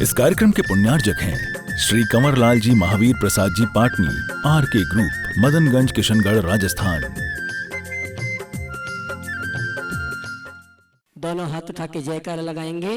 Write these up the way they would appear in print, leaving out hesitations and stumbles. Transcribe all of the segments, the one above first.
इस कार्यक्रम के पुण्यार्जक हैं श्री कंवरलाल जी महावीर प्रसाद जी पाटनी, RK ग्रुप, मदनगंज, किशनगढ़, राजस्थान। दोनों हाथ उठा के जयकार लगाएंगे।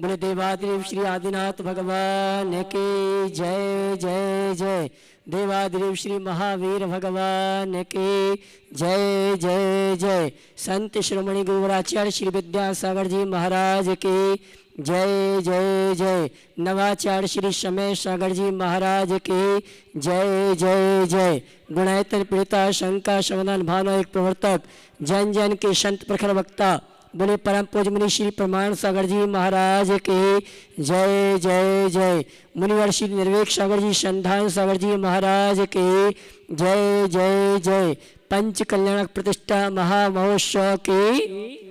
बोले देवादिदेव श्री आदिनाथ भगवान की जय जय जय। देवादिदेव श्री महावीर भगवान की जय जय जय। संत श्रोमणी गुरुवराचार्य श्री विद्यासागर जी महाराज की जय जय जय। नवाचार्य श्री समय सागर जी महाराज की जय जय जय। गुणायतन पीड़िता शंका समाधान भावना एक प्रवर्तक, जन जन के संत प्रखर वक्ता, बोले परम पूज्य मुनि श्री प्रमाण सागर जी महाराज के जय जय जय। मुनिवर श्री निर्वेक सागर जी, संधान सागर जी महाराज के जय जय जय। पंच कल्याणक प्रतिष्ठा महामहोत्सव के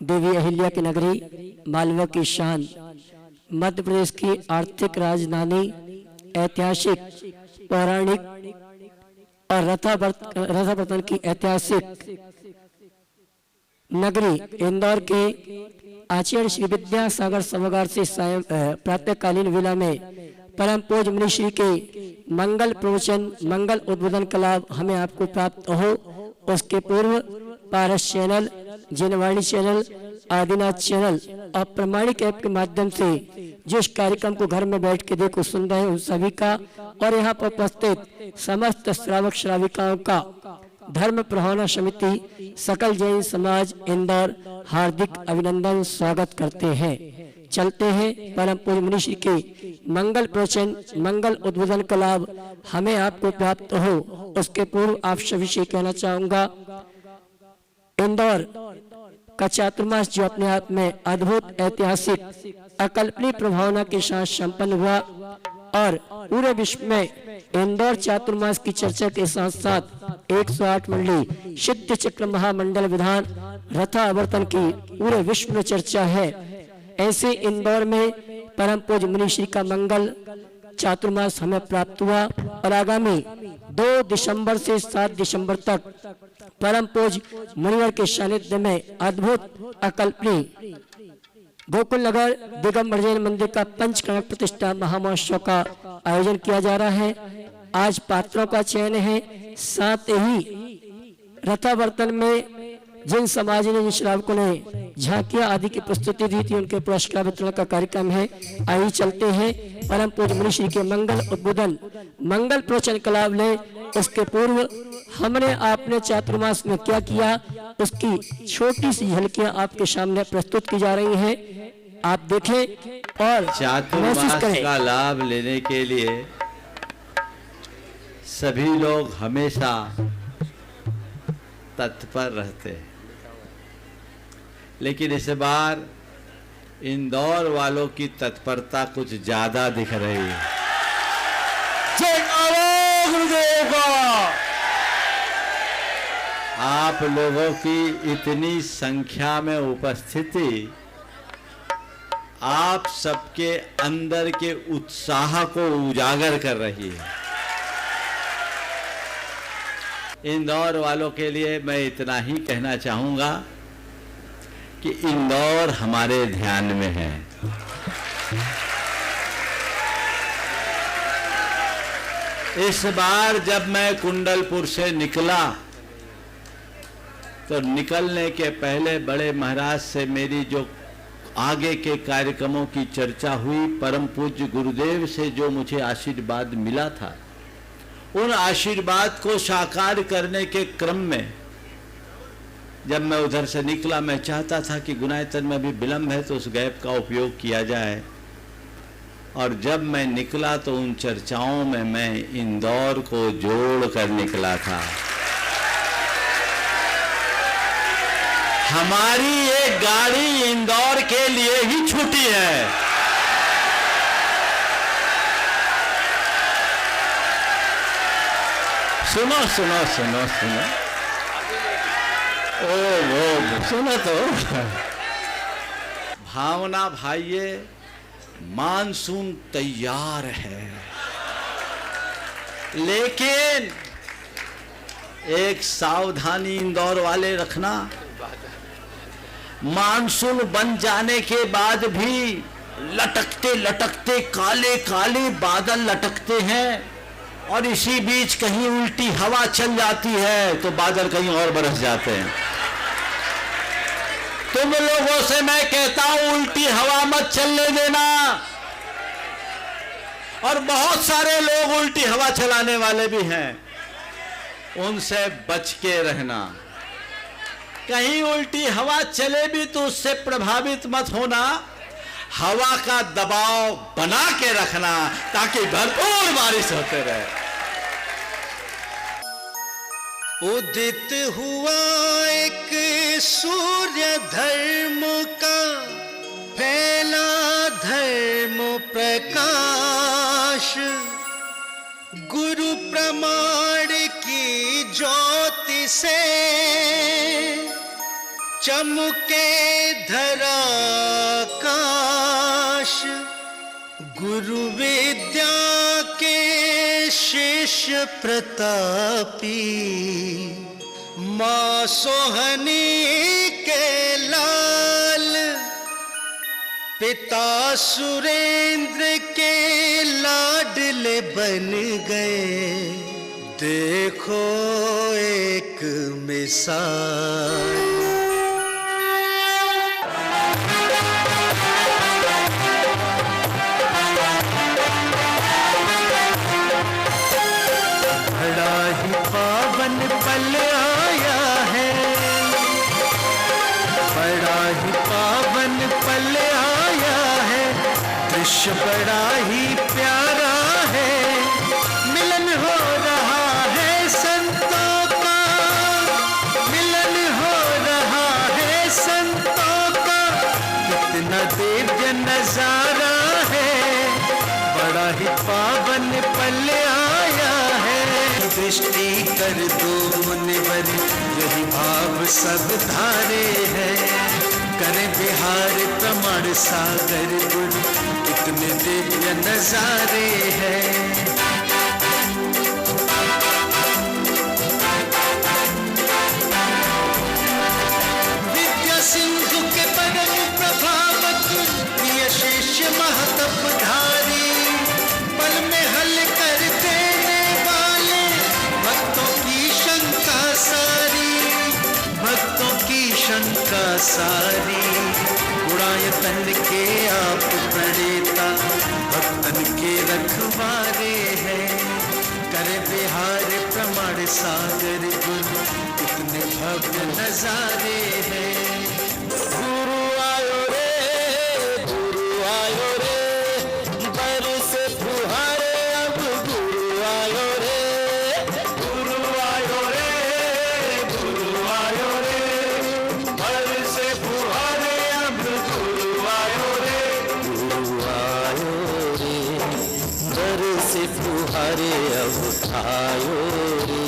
देवी अहिल्या की नगरी, मालवा की शान, मध्य प्रदेश की आर्थिक राजधानी, ऐतिहासिक, पौराणिक और रथावर्तन की ऐतिहासिक नगरी इंदौर के आचार्य श्री विद्यासागर सभागार से प्रातःकालीन वेला में परम पूज्य मुनि श्री के मंगल प्रवचन, मंगल उद्बोधन का लाभ हमें आपको प्राप्त हो। उसके पूर्व पारस चैनल, जिनवाणी चैनल, आदिनाथ चैनल और प्रमाणिक ऐप के माध्यम से जिस कार्यक्रम को घर में बैठ के देखो सुन रहे हैं उन सभी का और यहाँ पर उपस्थित समस्त श्रावक श्राविकाओं का धर्म प्रभावना समिति सकल जैन समाज इंदौर हार्दिक अभिनंदन स्वागत करते हैं। चलते हैं परम पूज्य मुनि श्री के मंगल प्रवचन, मंगल उद्बोधन का लाभ हमें आपको प्राप्त हो। उसके पूर्व आप सभी से कहना चाहूंगा, इंदौर का चातुर्मास जो अपने आप में अद्भुत, ऐतिहासिक, अकल्पनीय प्रभावना के साथ संपन्न हुआ और पूरे विश्व में इंदौर चातुर्मास की चर्चा के साथ साथ 108 मंडली सिद्ध चक्र महामंडल विधान रथावर्तन की पूरे विश्व में चर्चा है। ऐसे इंदौर में परम पूज्य मुनि श्री का मंगल चातुर्मास हमें प्राप्त हुआ और आगामी 2 दिसंबर से 7 दिसंबर तक परम पूज्य मुनिवर के सानिध्य में अद्भुत, अकल्पनीय गोकुल नगर दिगंबर जैन मंदिर का पंचकणक प्रतिष्ठा महामहोत्सव का आयोजन किया जा रहा है। आज पात्रों का चयन है, साथ ही रथावर्तन में जिन समाज ने, जिन श्रावकों ने झांकियां आदि की प्रस्तुति दी थी उनके पुरस्कार वितरण का कार्यक्रम है। आइए चलते हैं परम पूज्य मुनि श्री के मंगल उद्बोधन, मंगल प्रवचन का लाभ ले। उसके पूर्व हमने आपने चातुर्मास में क्या किया उसकी छोटी सी झलकियां आपके सामने प्रस्तुत की जा रही हैं। आप देखें और चातुर्मास का लाभ लेने के लिए सभी लोग हमेशा तत्पर रहते हैं, लेकिन इस बार इंदौर वालों की तत्परता कुछ ज्यादा दिख रही है। आप लोगों की इतनी संख्या में उपस्थिति आप सबके अंदर के उत्साह को उजागर कर रही है। इंदौर वालों के लिए मैं इतना ही कहना चाहूंगा कि इंदौर हमारे ध्यान में है। इस बार जब मैं कुंडलपुर से निकला तो निकलने के पहले बड़े महाराज से मेरी जो आगे के कार्यक्रमों की चर्चा हुई, परम पूज्य गुरुदेव से जो मुझे आशीर्वाद मिला था, उन आशीर्वाद को साकार करने के क्रम में जब मैं उधर से निकला, मैं चाहता था कि गुणायतन में भी विलंब है तो उस गैप का उपयोग किया जाए। और जब मैं निकला तो उन चर्चाओं में मैं इंदौर को जोड़ कर निकला था। हमारी एक गाड़ी इंदौर के लिए ही छूटी है। सुनो सुनो सुनो सुनो, ओ सुनो तो भावना भाइये, मानसून तैयार है, लेकिन एक सावधानी इंदौर वाले रखना, मानसून बन जाने के बाद भी लटकते लटकते काले काले बादल लटकते हैं और इसी बीच कहीं उल्टी हवा चल जाती है तो बादल कहीं और बरस जाते हैं। तुम लोगों से मैं कहता हूं उल्टी हवा मत चलने देना। और बहुत सारे लोग उल्टी हवा चलाने वाले भी हैं, उनसे बच के रहना। कहीं उल्टी हवा चले भी तो उससे प्रभावित मत होना, हवा का दबाव बना के रखना ताकि भरपूर बारिश होते रहे। उदित हुआ एक सूर्य धर्म का, फैला धर्म प्रकाश, गुरु प्रमाण की ज्योति से चमके धराकाश, गुरु विद्या के शिष्य प्रतापी, मां सोहनी के लाल, पिता सुरेंद्र के लाडले बन गए। देखो एक मिसाल। बड़ा ही पावन पल आया है, बड़ा ही पावन पल आया है, दृश्य बड़ा ही प्यारा है। मिलन हो रहा है संतों का, मिलन हो रहा है संतों का, कितना दिव्य नजारा है। बड़ा ही पावन पल आया है। दृष्टि कर दो मुनिवर, यही भाव सब धारे हैं। करे बिहार प्रमाण सागर गुरु, कितने दिव्य नजारे हैं। विद्या सिंधु के परम प्रभावक, प्रिय शिष्य महतपधारी, पल में हल कर देने वाले भक्तों की शंका सारी, भक्तों की शंका सारी। गुणायतन के आप प्रणेता, भक्तन के रखवारे हैं। करे बिहार प्रमाण सागर गुरु, कितने भव्य नजारे हैं। गुरु आयो रे, गुरु आयो रे, बरसे फुहारे अब गुरु आयो रे। गुरु आयो रे, गुरु आयो रे, बरसे फुहारे अब गुरु आयो रे। गुरु आयो रे, बरसे फुहारे अब आयो रे।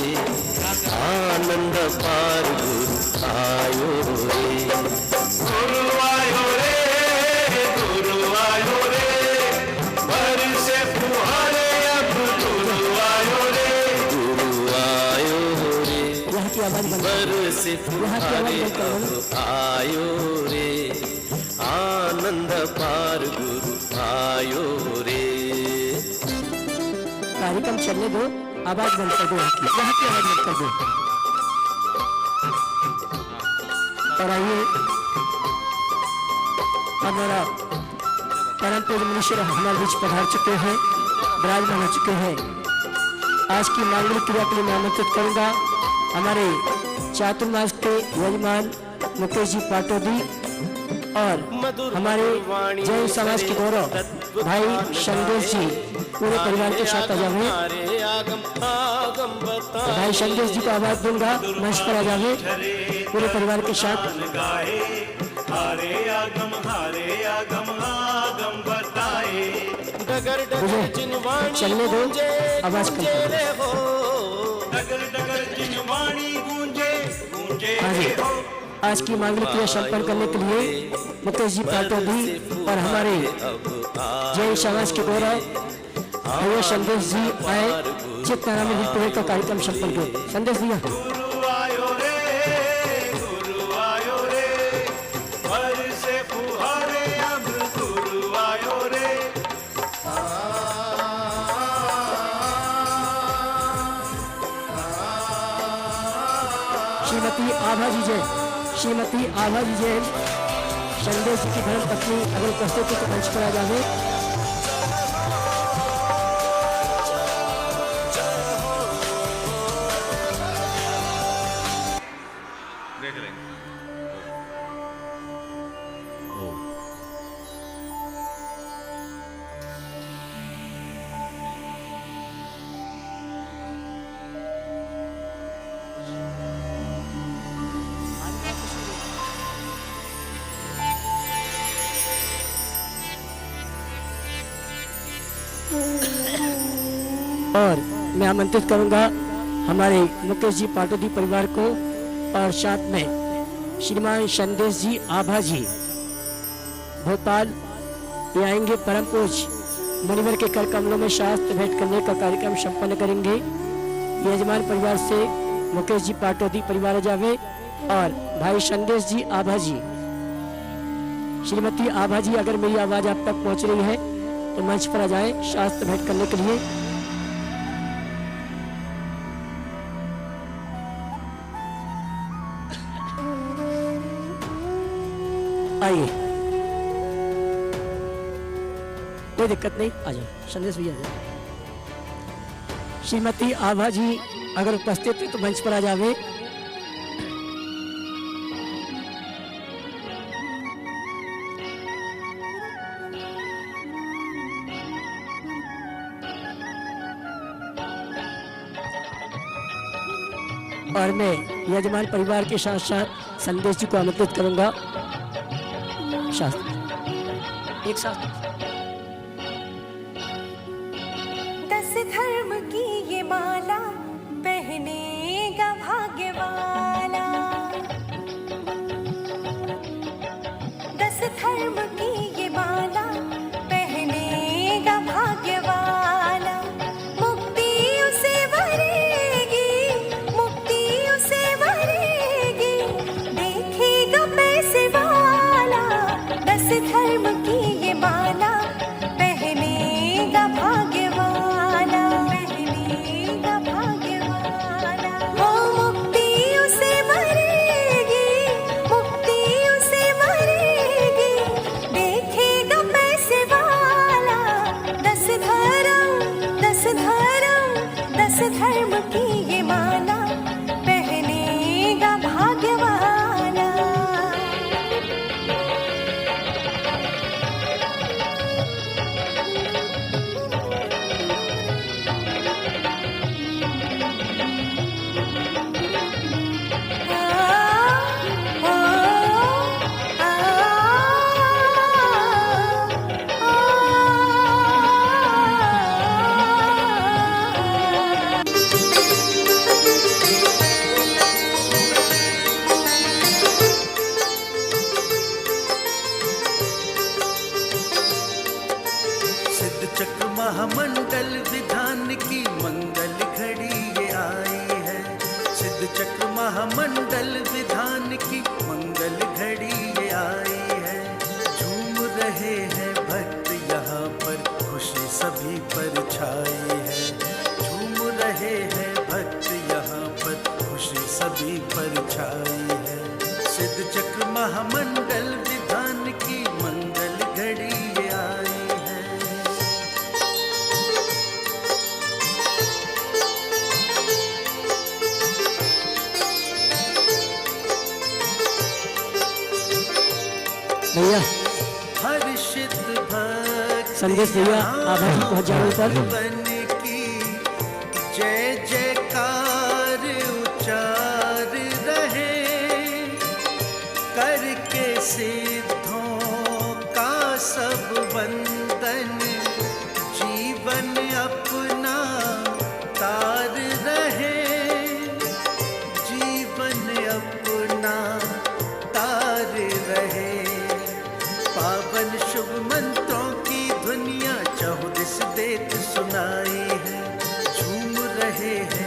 आनंद पार गुरु आयो रे। गुरु आयो रे, गुरु आयो रे, बरसे फुहारे अब गुरु आयो रे। गुरु आयो रे, यहाँ की आवाज बंद करो। बरसे फुहारे अब आयो रे। आनंद पार गुरु आयो रे। कार्यक्रम चलने दो, आवाज बंद कर दो। यहाँ की आवाज बंद कर दो। और आइए हमारा परम पूज्य मनुष्य हमारे बीच पधार चुके हैं, विराजमान हो चुके हैं। आज की मांगलिक क्रिया के लिए मैं आमंत्रित करूंगा हमारे चातुर्मास के यजमान मुकेश जी पाटोदी और हमारे जैन समाज के गौरव भाई संदेश जी पूरे परिवार के साथ आ जावे। भाई संदेश जी को आवाज दूंगा, मंच पर आ जावे पूरे परिवार के साथ। मुझे चलने दो, आवाज कम कर दो। हाँ जी, आज की मांगलिक क्रिया संपन्न करने के लिए मुकेश जी पाटोदी और हमारे जैन समाज के गौरव भैया संदेश जी आए, जितना नाम भी पूरे का कार्यक्रम संपन्न हो। संदेश दिया गुरु आयो रे, गुरु आयो रे, बरसे फुहारे अब गुरु आयो श्रीमती आभा जी जैन, श्रीमती आभा जी जैन संदेश जी की धर्म पत्नी अगर उपस्थित हो तो मंच पर आ जावे। देख लेंगे। और मैं आमंत्रित करूंगा हमारे मुकेश जी पाटोदी परिवार को और साथ में श्रीमान संदेश जी आभा जी भोपाल ये आएंगे। परम पूज्य मुनिवर के कर कमलों में शास्त्र भेंट करने का कार्यक्रम संपन्न करेंगे। यजमान परिवार से मुकेश जी पाटोदी परिवार जावे और भाई संदेश जी आभा जी, श्रीमती आभा जी अगर मेरी आवाज आप तक पहुंच रही है तो मंच पर आ जाए शास्त्र भेंट करने के लिए। आइए, कोई दिक्कत नहीं, आ जाओ संदेश भैया। श्रीमती आभा जी अगर उपस्थित है तो मंच पर आ जावे। और मैं यजमान परिवार के साथ साथ संदेश जी को आमंत्रित करूंगा। शास्त्र एक शास्त्र। दस धर्म की ये माला पहनेगा भाग्य वाला, दस धर्म की ये माला पहनेगा भाग्य वाला, मुक्ति उसे भरेगी, मुक्ति उसे भरेगी, देखेगा पैसे वाला, दस धर्म की ये माला पहनेगा भाग्य वाला, पहनेगा भाग्य वाला। हो मुक्ति उसे भरेगी, मुक्ति उसे भरेगी, देखेगा पैसे वाला, दस धर्म, दस धर्म, दस धर्म की ये माला पहनेगा भाग्य वाला। सिद्ध चक्र महामंडल विधान की मंगल घड़ी ये आई है, सिद्ध चक्र महामंडल विधान की मंगल घड़ी ये आई है। झूम रहे हैं भक्त यहाँ पर, खुशी सभी पर छाई है, झूम रहे हैं भक्त यहाँ पर, खुशी सभी पर छाई है। सिद्ध चक्र महामंडल विधान की मंगल घड़ी ये आई है। भैया हर्षित भक्त संदेश भैया आभा जी पहुंच जाने पर बन की जय जयकार उचार रहे, करके सिद्धों का सब वंदन, जीवन अपना तार रहे, जीवन अपना तार रहे। पावन शुभ मंत्रों की ध्वनियाँ चहुदिस देत सुनाई है, झूम रहे हैं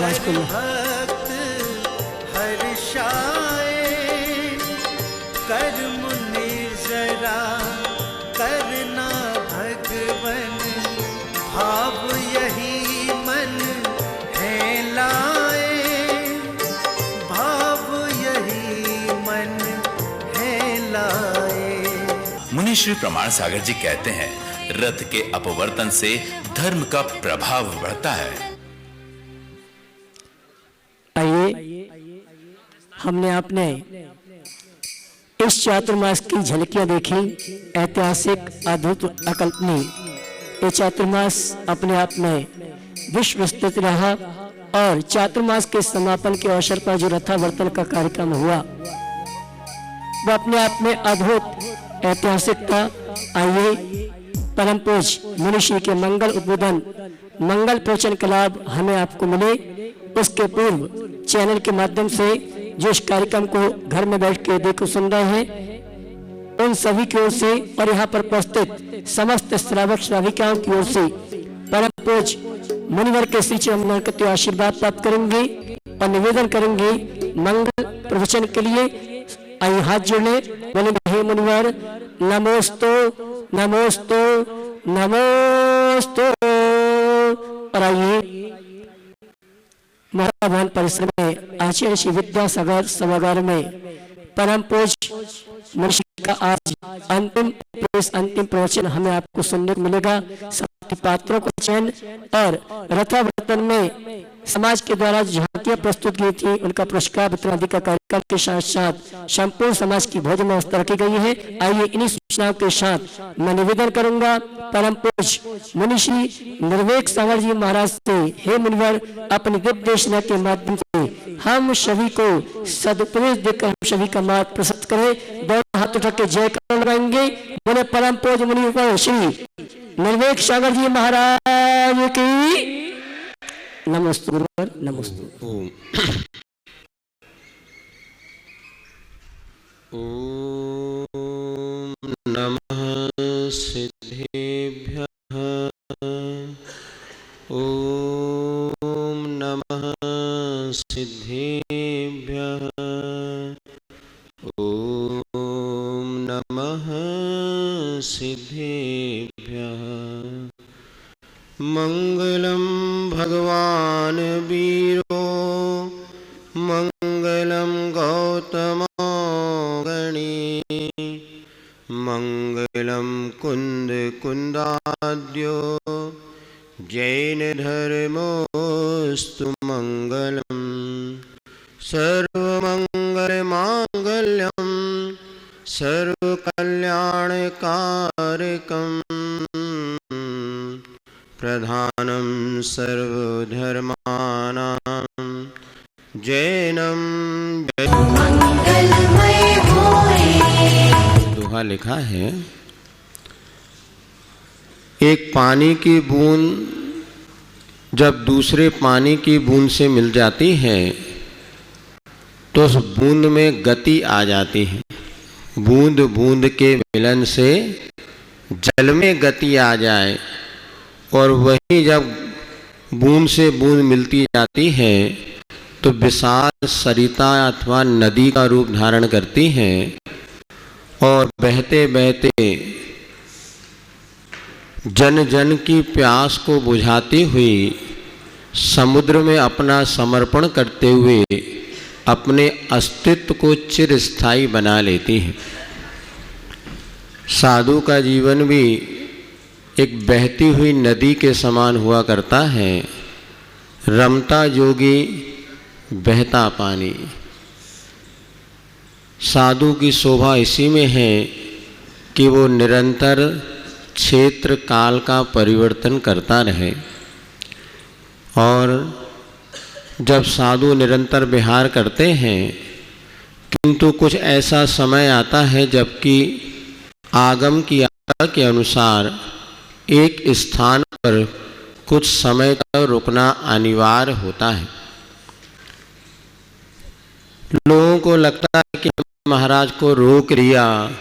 आवाज को भक्त हर्षाए, कर्म निर्जरा करना भगवन, भाव यही मन है लाए, भाव यही मन है लाए। मुनि श्री प्रमाण सागर जी कहते हैं, रथ के अपवर्तन से धर्म का प्रभाव बढ़ता है। आइए, हमने आपने इस चातुर्मास की झलकियां देखी, ऐतिहासिक, अद्भुत, अकल्पनीय। ये चातुर्मास अपने आप में विश्व विस्तृत रहा और चातुर्मास के समापन के अवसर पर जो रथावर्तन का कार्यक्रम हुआ वो अपने आप में अद्भुत ऐतिहासिक था। आइए, परम पूज मुनिश्री के मंगल उद्बोधन, मंगल प्रवचन का लाभ हमें आपको मिले, उसके पूर्व चैनल के माध्यम से जो इस कार्यक्रम को घर में बैठ के देखो सुन रहे हैं, उन सभी की ओर से और यहाँ पर उपस्थित समस्त श्रावक श्राविकाओं की ओर से परम पूज मुनिवर के श्री चरण के आशीर्वाद प्राप्त करेंगे और निवेदन करेंगे मंगल प्रवचन के लिए। आइए हाथ जोड़े, बोलेंगे हे मुनिवर नमोस्तु नमोस्तु नमोस्तु। और आइए महाभवन परिसर में आचार्य श्री विद्यासागर सभागार में परम पूज मुनिश्री का आज अंतिम प्रवचन हमें आपको सुनने को मिलेगा। सभी पात्रों को चयन और रथावर्तन में समाज के द्वारा झांकियां प्रस्तुत की थी, उनका पुरस्कार वितरण आदि का कार्यक्रम के साथ साथ संपूर्ण समाज की भोजन व्यवस्था रखी गई है। आइए इन्हीं सूचनाओं के साथ मैं निवेदन करूंगा परम पूज मुनिश्री निर्वेक सागर जी महाराज से, हे मुनिवर अपनी दिव्य देशना के माध्यम से हम सभी को सदुपदेश देकर हम सभी का मार्ग प्रशस्त करें। दोनों हाथ उठा के जय कर लगाएंगे, बोले परम पूज मुनिवर श्री निर्वेक सागर जी महाराज की नमस्तु। गुरुवर नमस्तु। ओम नमः सिद्धेभ्यः, ओम नमः सिद्धेभ्यः, ओम नमः सिद्धेभ्यः। मंगलम भगवान वीरो, मंगलम गौतमो गणे, मंगलम कुंद कुंदाद्यो, जैन धर्मोस्तु मंगलम। सर्वमंगल मांगल्यम सर्वकल्याणकारकम, प्रधानम सर्वधर्मानां जैनम। मंगलमय होए। दोहा लिखा है, एक पानी की बूंद जब दूसरे पानी की बूंद से मिल जाती है तो उस बूंद में गति आ जाती है। बूंद बूंद के मिलन से जल में गति आ जाए, और वही जब बूंद से बूंद मिलती जाती है तो विशाल सरिता अथवा नदी का रूप धारण करती है, और बहते बहते जन जन की प्यास को बुझाती हुई समुद्र में अपना समर्पण करते हुए अपने अस्तित्व को चिरस्थायी बना लेती है। साधु का जीवन भी एक बहती हुई नदी के समान हुआ करता है। रमता जोगी बहता पानी। साधु की शोभा इसी में है कि वो निरंतर क्षेत्र काल का परिवर्तन करता रहे, और जब साधु निरंतर विहार करते हैं किंतु कुछ ऐसा समय आता है जबकि आगम की आज्ञा के अनुसार एक स्थान पर कुछ समय तक रुकना अनिवार्य होता है। लोगों को लगता है कि महाराज को रोक लिया,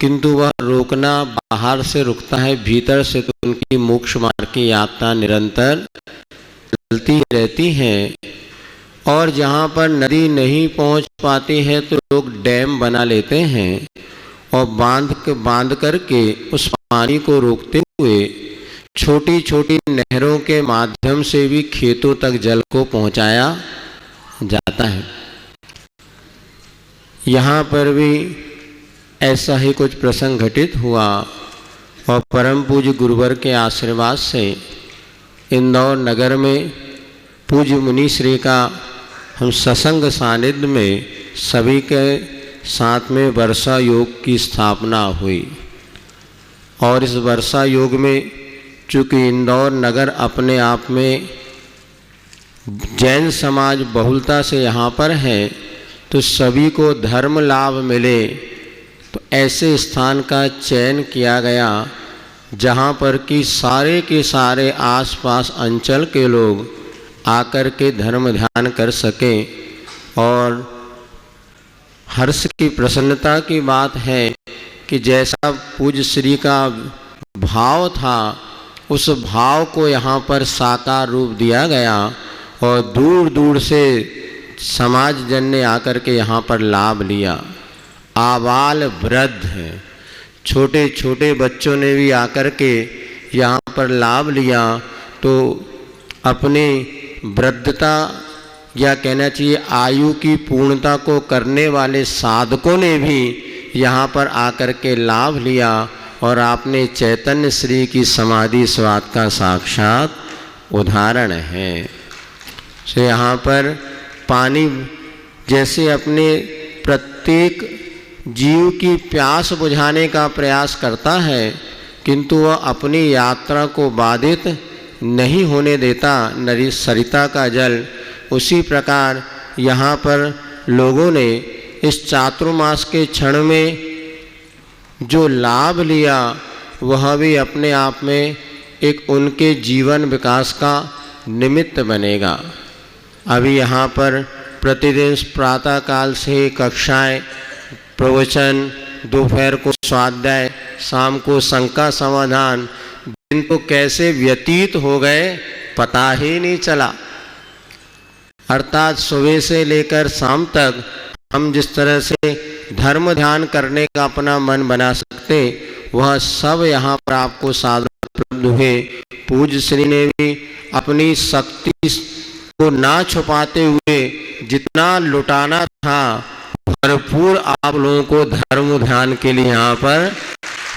किंतु वह रोकना बाहर से रुकता है, भीतर से तो उनकी मोक्ष मार्ग की यात्रा निरंतर चलती रहती हैं, और जहाँ पर नदी नहीं पहुँच पाती है तो लोग डैम बना लेते हैं और बांध करके उस पानी को रोकते हुए छोटी छोटी नहरों के माध्यम से भी खेतों तक जल को पहुँचाया जाता है। यहाँ पर भी ऐसा ही कुछ प्रसंग घटित हुआ और परम पूज्य गुरुवर के आशीर्वाद से इंदौर नगर में पूज्य मुनि श्री का हम सत्संग सानिध्य में सभी के साथ में वर्षा योग की स्थापना हुई। और इस वर्षा योग में चूँकि इंदौर नगर अपने आप में जैन समाज बहुलता से यहाँ पर है, तो सभी को धर्म लाभ मिले, तो ऐसे स्थान का चयन किया गया जहाँ पर कि सारे के सारे आसपास अंचल के लोग आकर के धर्म ध्यान कर सकें। और हर्ष की प्रसन्नता की बात है कि जैसा पूज्य श्री का भाव था, उस भाव को यहाँ पर साकार रूप दिया गया और दूर दूर से समाज जन ने आकर के यहाँ पर लाभ लिया। आबाल वृद्ध हैं, छोटे छोटे बच्चों ने भी आकर के यहाँ पर लाभ लिया। तो अपने वृद्धता या कहना चाहिए आयु की पूर्णता को करने वाले साधकों ने भी यहाँ पर आकर के लाभ लिया और आपने चैतन्य श्री की समाधि स्वाद का साक्षात उदाहरण है। तो यहाँ पर पानी जैसे अपने प्रत्येक जीव की प्यास बुझाने का प्रयास करता है, किंतु वह अपनी यात्रा को बाधित नहीं होने देता, नदी सरिता का जल, उसी प्रकार यहाँ पर लोगों ने इस चातुर्मास के क्षण में जो लाभ लिया वह भी अपने आप में एक उनके जीवन विकास का निमित्त बनेगा। अभी यहाँ पर प्रतिदिन प्रातः काल से कक्षाएं, प्रवचन, दोपहर को स्वाध्याय, शाम को शंका समाधान, दिन तो कैसे व्यतीत हो गए पता ही नहीं चला। अर्थात सुबह से लेकर शाम तक हम जिस तरह से धर्म ध्यान करने का अपना मन बना सकते, वह सब यहाँ पर आपको साधन उपलब्ध हुए। पूज्य श्री ने भी अपनी शक्ति को ना छुपाते हुए जितना लुटाना था भरपूर आप लोगों को धर्म ध्यान के लिए यहाँ पर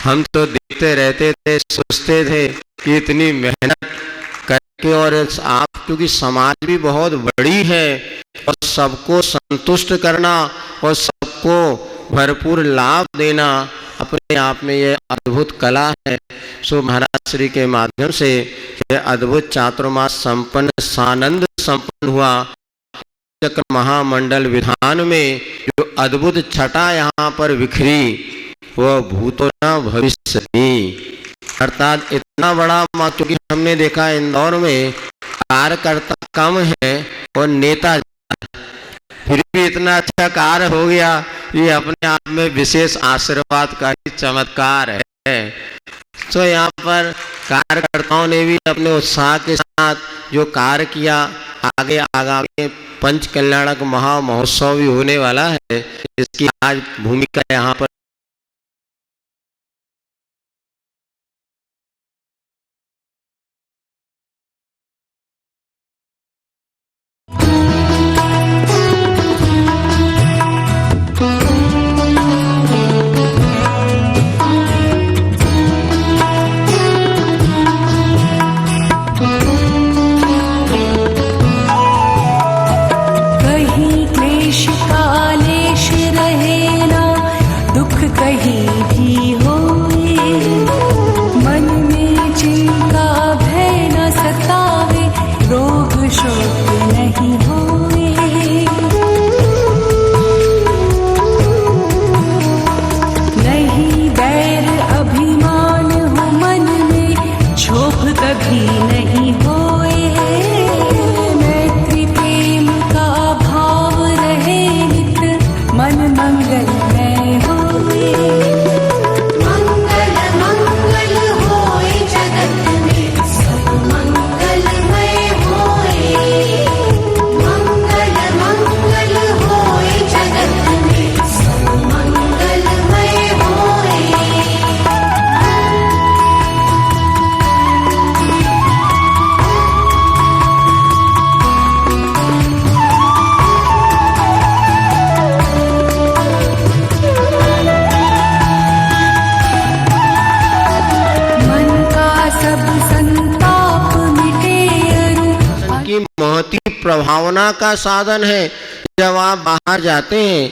हम तो देखते रहते थे, सोचते थे कि इतनी मेहनत करके, और आप क्योंकि समाज भी बहुत बड़ी है और सबको संतुष्ट करना और सबको भरपूर लाभ देना अपने आप में ये अद्भुत कला है। सो महाराज श्री के माध्यम से यह अद्भुत चातुर्मास संपन्न सानंद संपन्न हुआ। चक्र महामंडल विधान में जो अद्भुत छटा यहाँ पर बिखरी वह भूतो न भविष्य नहीं। अर्थात इतना बड़ा, क्योंकि हमने देखा इंदौर में कार्यकर्ता कम है और नेता, फिर भी इतना अच्छा कार्य हो गया, ये अपने आप में विशेष आशीर्वाद का ही चमत्कार है। तो यहाँ पर कार्यकर्ताओं ने भी अपने उत्साह के साथ जो कार्य किया, आगे आगामी पंच कल्याणक महा महोत्सव भी होने वाला है, इसकी आज भूमिका यहाँ पर मंगल मंगल होए जगत में। बहुत ही प्रभावना का साधन है। जब आप बाहर जाते हैं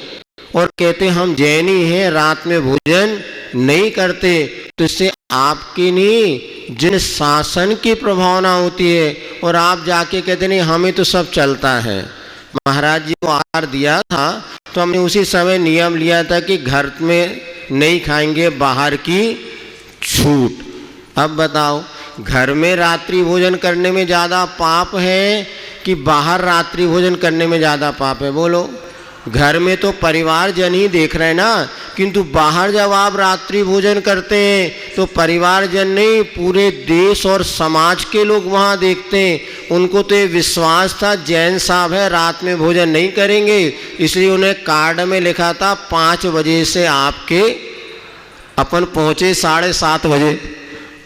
और कहते हम जैनी हैं, रात में भोजन नहीं करते, तो इससे आपकी नहीं जिन शासन की प्रभावना होती है, और आप जाके कहते नहीं हमें तो सब चलता है। महाराज जी को आहार दिया था तो हमने उसी समय नियम लिया था कि घर में नहीं खाएंगे, बाहर की छूट। अब बताओ, घर में रात्रि भोजन करने में ज़्यादा पाप है कि बाहर रात्रि भोजन करने में ज़्यादा पाप है? बोलो। घर में तो परिवारजन ही देख रहे हैं ना, किंतु बाहर जब आप रात्रि भोजन करते हैं तो परिवारजन नहीं, पूरे देश और समाज के लोग वहाँ देखते हैं। उनको तो ये विश्वास था जैन साहब है, रात में भोजन नहीं करेंगे, इसलिए उन्हें कार्ड में लिखा था 5 बजे से आपके, अपन पहुँचे 7:30 बजे।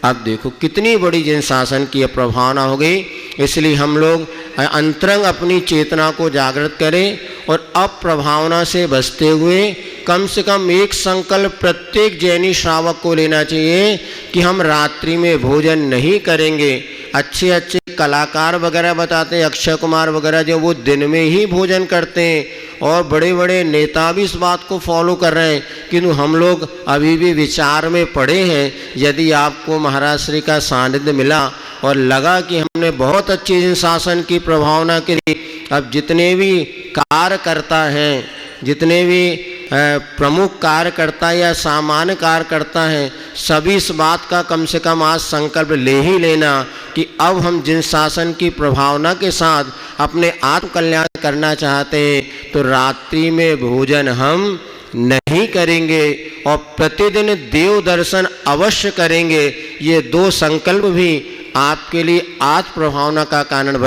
अब देखो कितनी बड़ी जन शासन की प्रभावना हो गई। इसलिए हम लोग अंतरंग अपनी चेतना को जागृत करें और अप्रभावना से बचते हुए कम से कम एक संकल्प प्रत्येक जैनी श्रावक को लेना चाहिए कि हम रात्रि में भोजन नहीं करेंगे। अच्छे अच्छे कलाकार वगैरह बताते हैं, अक्षय कुमार वगैरह, जो वो दिन में ही भोजन करते हैं, और बड़े बड़े नेता भी इस बात को फॉलो कर रहे हैं। किंतु हम लोग अभी भी विचार में पड़े हैं। यदि आपको महाराज श्री का सानिध्य मिला और लगा कि हमने बहुत अच्छी शासन की प्रभावना करी, अब जितने भी कार्यकर्ता हैं, जितने भी प्रमुख कार्यकर्ता या सामान्य कार्यकर्ता हैं, सभी इस बात का कम से कम आज संकल्प ले ही लेना कि अब हम जिन शासन की प्रभावना के साथ अपने आत्म कल्याण करना चाहते हैं तो रात्रि में भोजन हम नहीं करेंगे और प्रतिदिन देव दर्शन अवश्य करेंगे। ये 2 संकल्प भी आपके लिए आत्म प्रभावना का कारण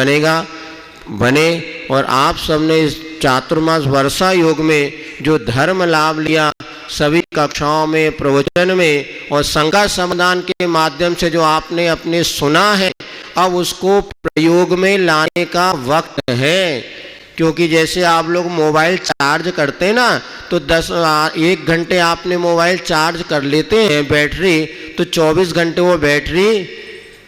बने। और आप सबने इस चातुर्मास वर्षा योग में जो धर्म लाभ लिया, सभी कक्षाओं में, प्रवचन में और शंका समाधान के माध्यम से जो आपने अपने सुना है, अब उसको प्रयोग में लाने का वक्त है। क्योंकि जैसे आप लोग मोबाइल चार्ज करते हैं ना, तो 1 घंटे आपने मोबाइल चार्ज कर लेते हैं बैटरी, तो 24 घंटे वो बैटरी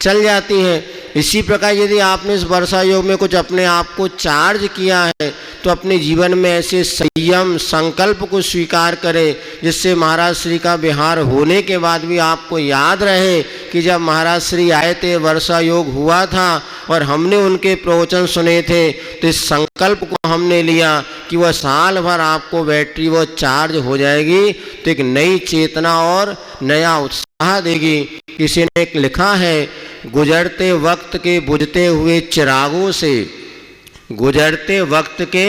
चल जाती है। इसी प्रकार यदि आपने इस वर्षा योग में कुछ अपने आप को चार्ज किया है तो अपने जीवन में ऐसे संयम संकल्प को स्वीकार करें, जिससे महाराज श्री का विहार होने के बाद भी आपको याद रहे कि जब महाराज श्री आए थे, वर्षा योग हुआ था और हमने उनके प्रवचन सुने थे, तो इस संकल्प को हमने लिया कि वह साल भर आपको बैटरी वो चार्ज हो जाएगी, तो एक नई चेतना और नया उत्साह देगी। किसी ने लिखा है, गुजरते वक्त के बुझते हुए चिरागों से, गुजरते वक्त के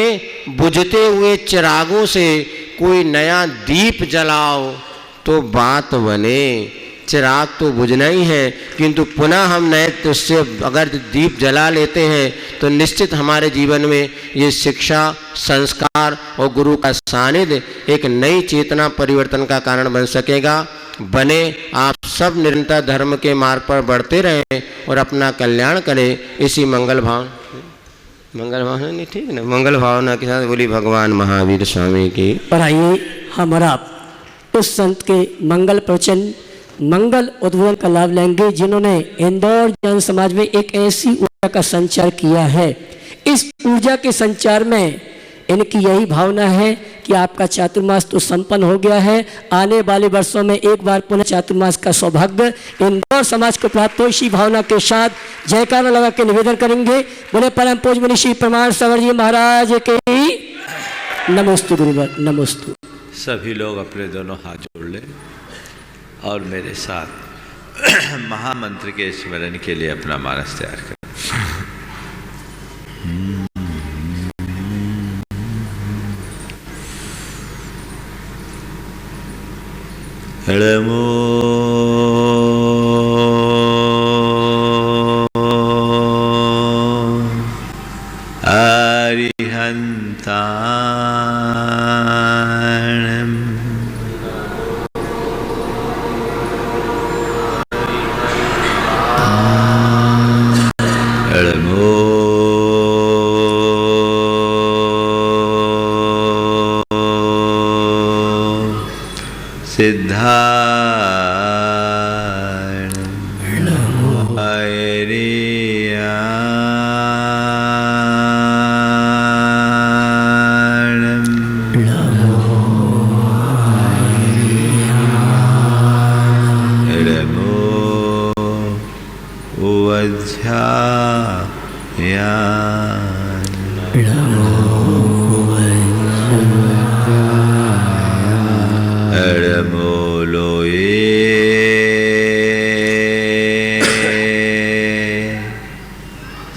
बुझते हुए चिरागों से कोई नया दीप जलाओ तो बात बने। चिराग तो बुझना ही है, किंतु पुनः हम नए तो उससे अगर दीप जला लेते हैं तो निश्चित हमारे जीवन में ये शिक्षा, संस्कार और गुरु का सानिध्य एक नई चेतना परिवर्तन का कारण बन सकेगा। बने आप सब निरंतर धर्म के मार्ग पर बढ़ते रहें और अपना कल्याण करें। इसी मंगल भावना नहीं, ठीक ना, मंगल भावना के साथ बोली भगवान महावीर स्वामी की। और आइए हमारा उस संत के मंगल प्रवचन, मंगल उद्बोधन का लाभ लेंगे जिन्होंने इंदौर जन समाज में एक ऐसी ऊर्जा का संचार किया है। इस ऊर्जा के संचार में इनकी यही भावना है कि आपका चातुर्मास तो संपन्न हो गया है, आने वाले वर्षों में एक बार पुनः चातुर्मास का सौभाग्य इंदौर समाज को प्राप्त हो। इसी भावना के साथ जयकारा लगा के निवेदन करेंगे। बोले परम पूज्य मुनि श्री प्रमाण सागर जी महाराज के नमोस्तु गुरुवर, नमोस्तु। सभी लोग अपने दोनों हाथ जोड़ लें और मेरे साथ महामंत्र के स्मरण के लिए अपना मानस तैयार करें। नमो अरिहन्ताणम् नमो सिद्धार्णम् नमो हरिया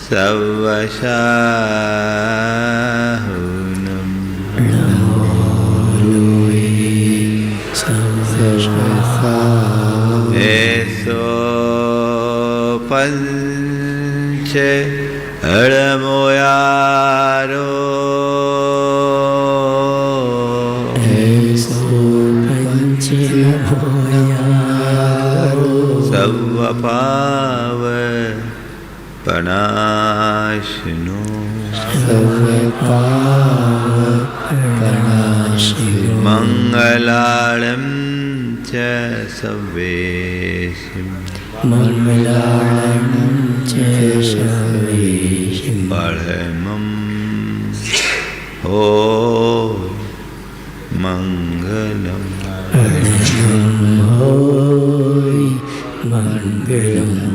सवशाहुनम ऐसो पंच अड़मोयारो सवपाव पनाशनो मंगलालम च सवेशिम परमं हो मंगलम।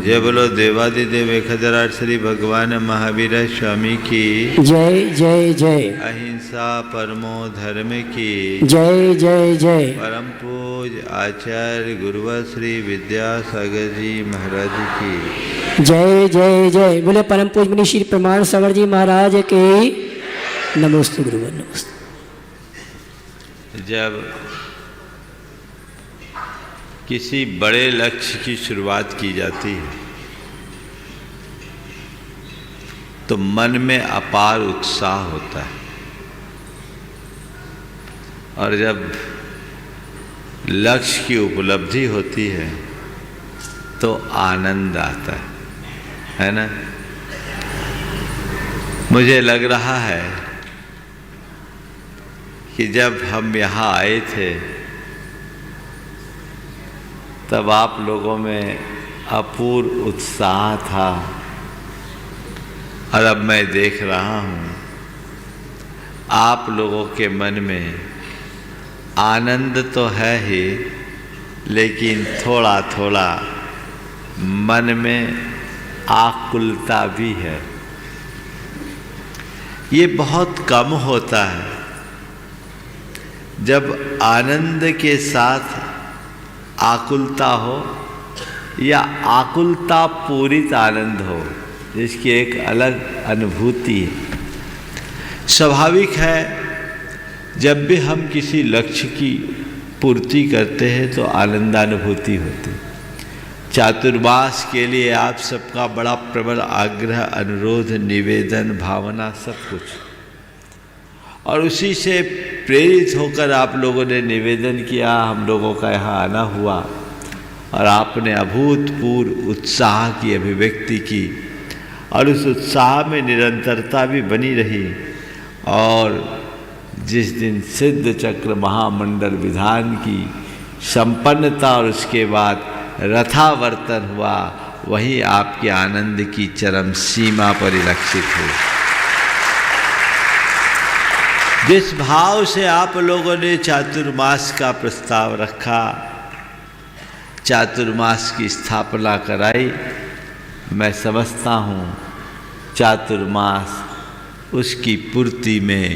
जय बोलो देवादिदेव 1008 श्री भगवान महावीर स्वामी की जय जय जय। अहिंसा परमो धर्म की जय जय जय। परम पूज आचार्य गुरुवर श्री विद्यासागर जी महाराज की जय जय जय। बोले परम पूज मुनि श्री प्रमाण सागर जी महाराज के नमोस्तु गुरुवर नमस्ते। जब किसी बड़े लक्ष्य की शुरुआत की जाती है तो मन में अपार उत्साह होता है, और जब लक्ष्य की उपलब्धि होती है तो आनंद आता है ना। मुझे लग रहा है कि जब हम यहाँ आए थे तब आप लोगों में अपूर्व उत्साह था, और अब मैं देख रहा हूँ आप लोगों के मन में आनंद तो है ही, लेकिन थोड़ा थोड़ा मन में आकुलता भी है। ये बहुत कम होता है जब आनंद के साथ आकुलता हो, या आकुलता पूरित आनंद हो, जिसकी एक अलग अनुभूति है। स्वाभाविक है जब भी हम किसी लक्ष्य की पूर्ति करते हैं तो आनंदानुभूति होती है। चातुर्मास के लिए आप सबका बड़ा प्रबल आग्रह, अनुरोध, निवेदन, भावना सब कुछ, और उसी से प्रेरित होकर आप लोगों ने निवेदन किया, हम लोगों का यहाँ आना हुआ, और आपने अभूतपूर्व उत्साह की अभिव्यक्ति की, और उस उत्साह में निरंतरता भी बनी रही। और जिस दिन सिद्ध चक्र महामंडल विधान की संपन्नता और उसके बाद रथावर्तन हुआ, वहीं आपके आनंद की चरम सीमा परिलक्षित हुई। जिस भाव से आप लोगों ने चातुर्मास का प्रस्ताव रखा, चातुर्मास की स्थापना कराई, मैं समझता हूँ चातुर्मास उसकी पूर्ति में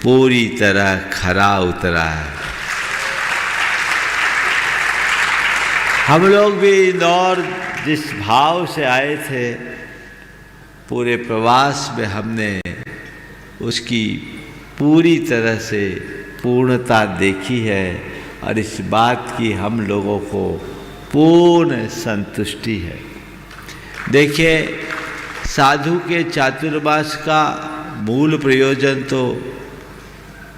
पूरी तरह खरा उतरा है। हम लोग भी इंदौर जिस भाव से आए थे, पूरे प्रवास में हमने उसकी पूरी तरह से पूर्णता देखी है, और इस बात की हम लोगों को पूर्ण संतुष्टि है। देखिए, साधु के चातुर्मास का मूल प्रयोजन तो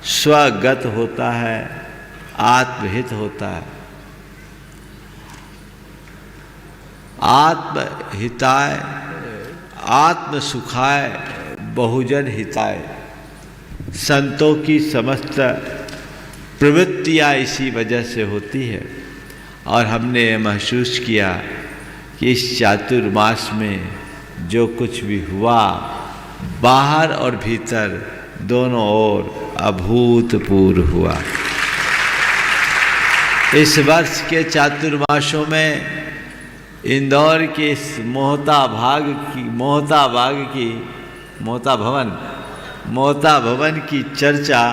स्वगत होता है, आत्महित होता है। आत्महिताय, आत्मसुखाय, बहुजन हिताय, संतों की समस्त प्रवृत्तियाँ इसी वजह से होती है। और हमने महसूस किया कि इस चातुर्मास में जो कुछ भी हुआ, बाहर और भीतर दोनों ओर अभूतपूर्व हुआ। इस वर्ष के चातुर्मासों में इंदौर के इस मोहता भवन की चर्चा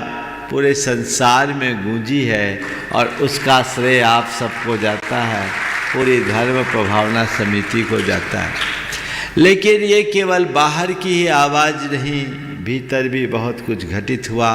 पूरे संसार में गूंजी है, और उसका श्रेय आप सबको जाता है, पूरी धर्म प्रभावना समिति को जाता है। लेकिन ये केवल बाहर की ही आवाज़ नहीं, भीतर भी बहुत कुछ घटित हुआ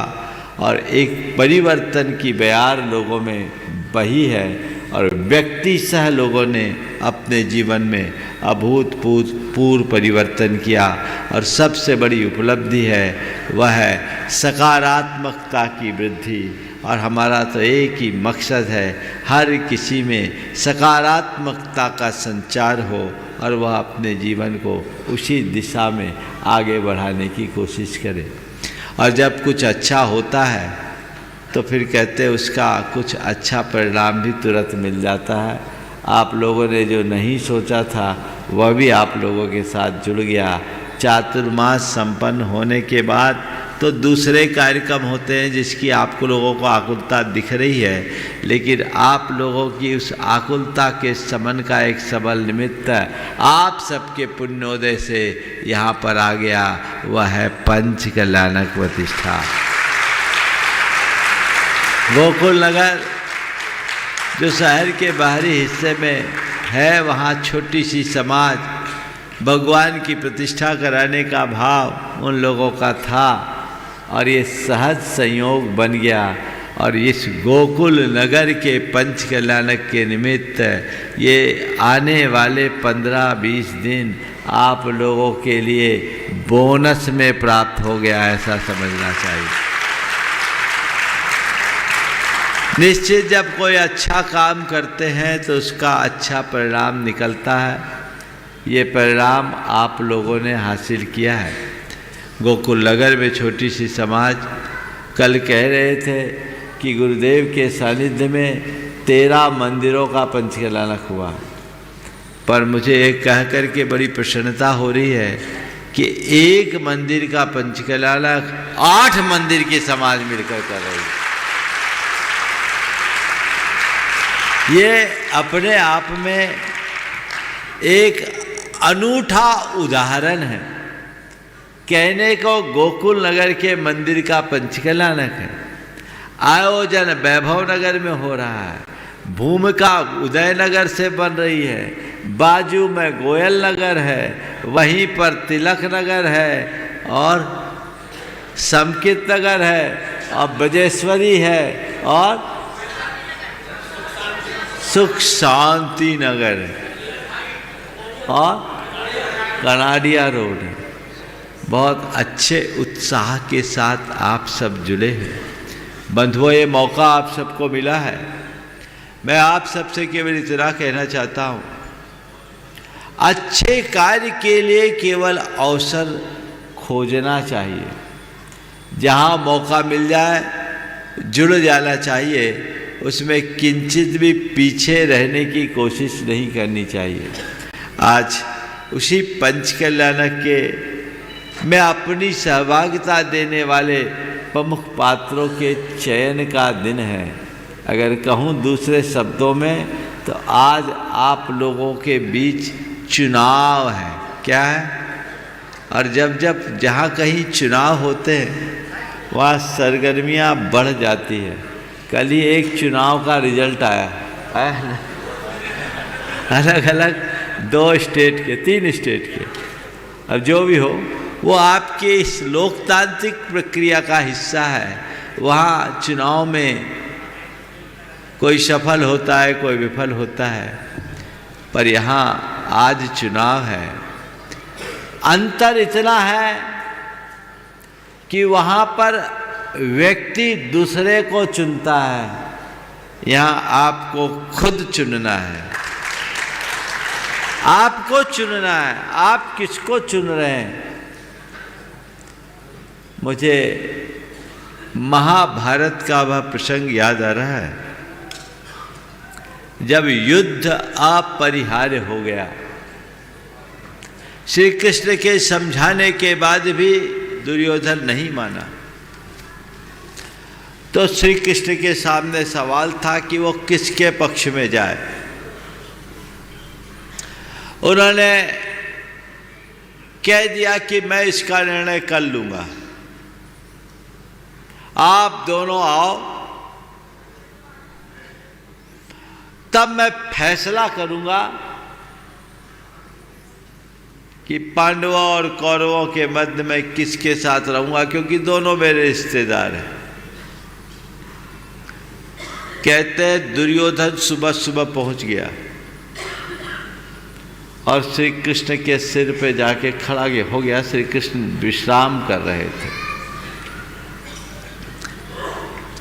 और एक परिवर्तन की बयार लोगों में बही है और व्यक्ति सह लोगों ने अपने जीवन में अभूतपूर्व परिवर्तन किया। और सबसे बड़ी उपलब्धि है वह है सकारात्मकता की वृद्धि। और हमारा तो एक ही मकसद है, हर किसी में सकारात्मकता का संचार हो और वह अपने जीवन को उसी दिशा में आगे बढ़ाने की कोशिश करे। और जब कुछ अच्छा होता है तो फिर कहते हैं उसका कुछ अच्छा परिणाम भी तुरंत मिल जाता है। आप लोगों ने जो नहीं सोचा था वह भी आप लोगों के साथ जुड़ गया। चातुर्मास संपन्न होने के बाद तो दूसरे कार्यक्रम होते हैं जिसकी आपको लोगों को आकुलता दिख रही है, लेकिन आप लोगों की उस आकुलता के समन का एक सबल निमित्त आप सबके पुण्योदय से यहाँ पर आ गया, वह है पंच कल्याणक प्रतिष्ठा। गोकुल नगर जो शहर के बाहरी हिस्से में है, वहाँ छोटी सी समाज, भगवान की प्रतिष्ठा कराने का भाव उन लोगों का था और ये सहज संयोग बन गया। और इस गोकुल नगर के पंच कल्याणक के निमित्त ये आने वाले 15-20 दिन आप लोगों के लिए बोनस में प्राप्त हो गया, ऐसा समझना चाहिए। निश्चित जब कोई अच्छा काम करते हैं तो उसका अच्छा परिणाम निकलता है। ये परिणाम आप लोगों ने हासिल किया है। गोकुल नगर में छोटी सी समाज कल कह रहे थे कि गुरुदेव के सानिध्य में 13 मंदिरों का पंच कल्याणक हुआ, पर मुझे एक कह कर के बड़ी प्रसन्नता हो रही है कि एक मंदिर का पंच कल्याणक 8 मंदिर की समाज मिलकर कर रही है। ये अपने आप में एक अनूठा उदाहरण है। कहने को गोकुल नगर के मंदिर का पंच कल्याणक है, आयोजन वैभव नगर में हो रहा है, भूमिका उदयनगर से बन रही है, बाजू में गोयल नगर है, वहीं पर तिलक नगर है और समकित नगर है और ब्रजेश्वरी है और सुख शांति नगर है और कनाडिया रोड है। बहुत अच्छे उत्साह के साथ आप सब जुड़े हैं। बंधुओं, ये मौका आप सबको मिला है। मैं आप सबसे केवल इतना कहना चाहता हूँ, अच्छे कार्य के लिए केवल अवसर खोजना चाहिए। जहाँ मौका मिल जाए जुड़ जाना चाहिए, उसमें किंचित भी पीछे रहने की कोशिश नहीं करनी चाहिए। आज उसी पंच कल्याणक के मैं अपनी सहभागिता देने वाले प्रमुख पात्रों के चयन का दिन है। अगर कहूँ दूसरे शब्दों में तो आज आप लोगों के बीच चुनाव है। क्या है? और जब जब जहाँ कहीं चुनाव होते हैं वहाँ सरगर्मियाँ बढ़ जाती है। कल ही एक चुनाव का रिजल्ट आया, अलग अलग 2 स्टेट के, 3 स्टेट के। अब जो भी हो, वो आपके इस लोकतांत्रिक प्रक्रिया का हिस्सा है। वहाँ चुनाव में कोई सफल होता है, कोई विफल होता है, पर यहाँ आज चुनाव है। अंतर इतना है कि वहाँ पर व्यक्ति दूसरे को चुनता है, यहाँ आपको खुद चुनना है। आपको चुनना है, आप किसको चुन रहे हैं। मुझे महाभारत का वह प्रसंग याद आ रहा है जब युद्ध अपरिहार्य हो गया। श्री कृष्ण के समझाने के बाद भी दुर्योधन नहीं माना, तो श्री कृष्ण के सामने सवाल था कि वो किसके पक्ष में जाए। उन्होंने कह दिया कि मैं इसका निर्णय कर लूंगा, आप दोनों आओ, तब मैं फैसला करूंगा कि पांडवों और कौरवों के मध्य में किसके साथ रहूंगा, क्योंकि दोनों मेरे रिश्तेदार हैं। कहते हैं दुर्योधन सुबह सुबह पहुंच गया और श्री कृष्ण के सिर पे जाके खड़ा हो गया। श्री कृष्ण विश्राम कर रहे थे।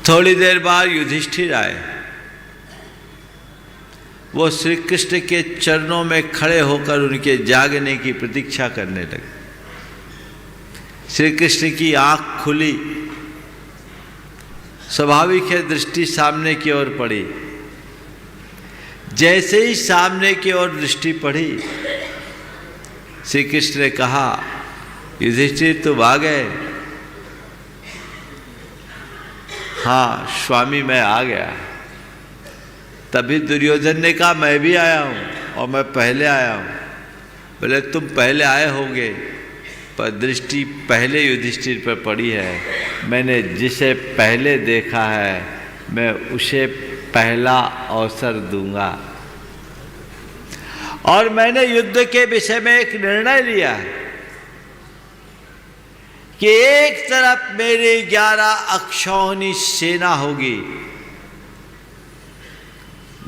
थोड़ी देर बाद युधिष्ठिर आए। वो श्री कृष्ण के चरणों में खड़े होकर उनके जागने की प्रतीक्षा करने लगे। श्री कृष्ण की आंख खुली, स्वाभाविक है दृष्टि सामने की ओर पड़ी। जैसे ही सामने की ओर दृष्टि पड़ी, श्री कृष्ण ने कहा, युधिष्ठिर तुम आ गए? हाँ स्वामी मैं आ गया। तभी दुर्योधन ने कहा मैं भी आया हूँ और मैं पहले आया हूँ। बोले तुम पहले आए होंगे, पर दृष्टि पहले युधिष्ठिर पर पड़ी है। मैंने जिसे पहले देखा है मैं उसे पहला अवसर दूंगा। और मैंने युद्ध के विषय में एक निर्णय लिया है कि एक तरफ मेरी 11 अक्षौहिणी सेना होगी,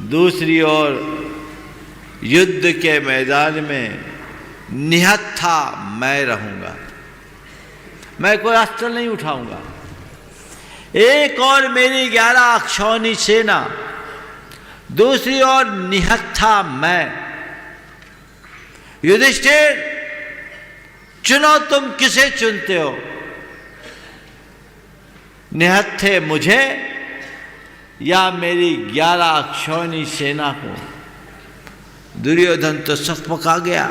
दूसरी ओर युद्ध के मैदान में निहत्था मैं रहूंगा। मैं कोई अस्त्र नहीं उठाऊंगा। एक और मेरी 11 अक्षौहिणी सेना, दूसरी ओर निहत्था मैं। युधिष्ठिर चुनो तुम किसे चुनते हो, निहत्थे मुझे या मेरी 11 अक्षौहिणी सेना को। दुर्योधन तो सकपका गया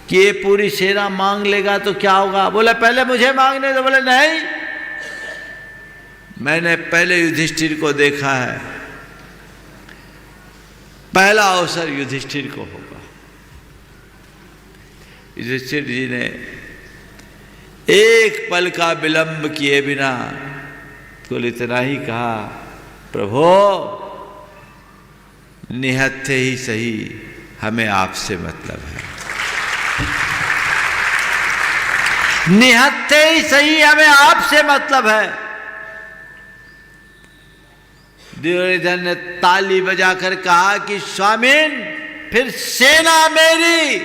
कि ये पूरी सेना मांग लेगा तो क्या होगा। बोला पहले मुझे मांगने दो। बोले नहीं, मैंने पहले युधिष्ठिर को देखा है, पहला अवसर युधिष्ठिर को होगा। युधिष्ठिर जी ने एक पल का विलंब किए बिना कुल इतना ही कहा, प्रभो निहत्थे ही सही, हमें आपसे मतलब है। निहत्थे ही सही, हमें आपसे मतलब है। दुर्योधन ने ताली बजाकर कहा कि स्वामीन फिर सेना मेरी।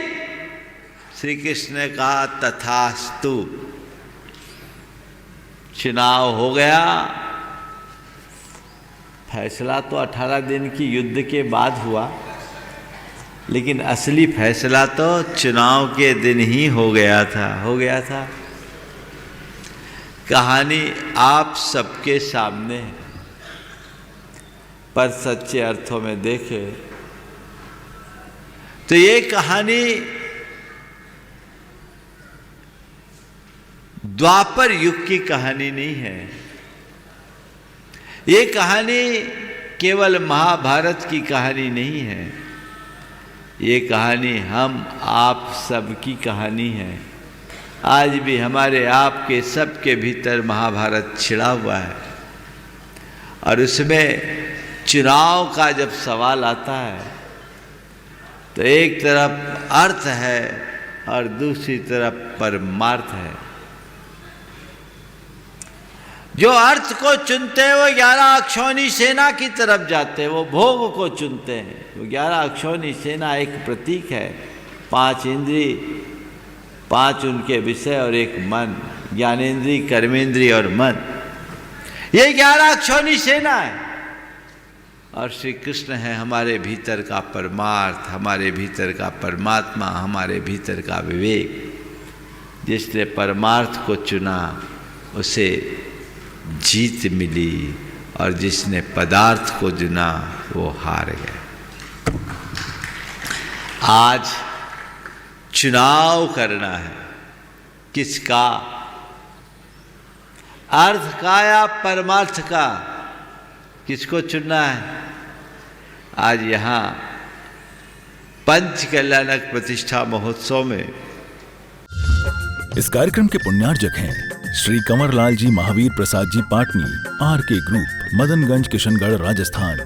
श्री कृष्ण ने कहा तथास्तु। चुनाव हो गया। फैसला तो 18 दिन की युद्ध के बाद हुआ, लेकिन असली फैसला तो चुनाव के दिन ही हो गया था। कहानी आप सबके सामने है, पर सच्चे अर्थों में देखे तो ये कहानी द्वापर युग की कहानी नहीं है। ये कहानी केवल महाभारत की कहानी नहीं है। ये कहानी हम आप सबकी कहानी है। आज भी हमारे आपके सबके भीतर महाभारत छिड़ा हुआ है, और उसमें चुनाव का जब सवाल आता है तो एक तरफ अर्थ है और दूसरी तरफ परमार्थ है। जो अर्थ को चुनते हैं वो 11 अक्षौहिणी सेना की तरफ जाते हैं, वो भोग को चुनते हैं। वो 11 अक्षौहिणी सेना एक प्रतीक है। 5 इंद्री, 5 उनके विषय और एक मन, ज्ञानेंद्री, कर्मेंद्री और मन, ये 11 अक्षौहिणी सेना है। और श्री कृष्ण है हमारे भीतर का परमार्थ, हमारे भीतर का परमात्मा, हमारे भीतर का विवेक। जिसने परमार्थ को चुना उसे जीत मिली, और जिसने पदार्थ को चुना वो हार गए। आज चुनाव करना है, किसका? अर्थ का या परमार्थ का? किसको चुनना है? आज यहाँ पंच कल्याणक प्रतिष्ठा महोत्सव में इस कार्यक्रम के पुण्यार्जक हैं श्री कंवरलाल जी महावीर प्रसाद जी पाटनी, आर के ग्रुप, मदनगंज, किशनगढ़, राजस्थान।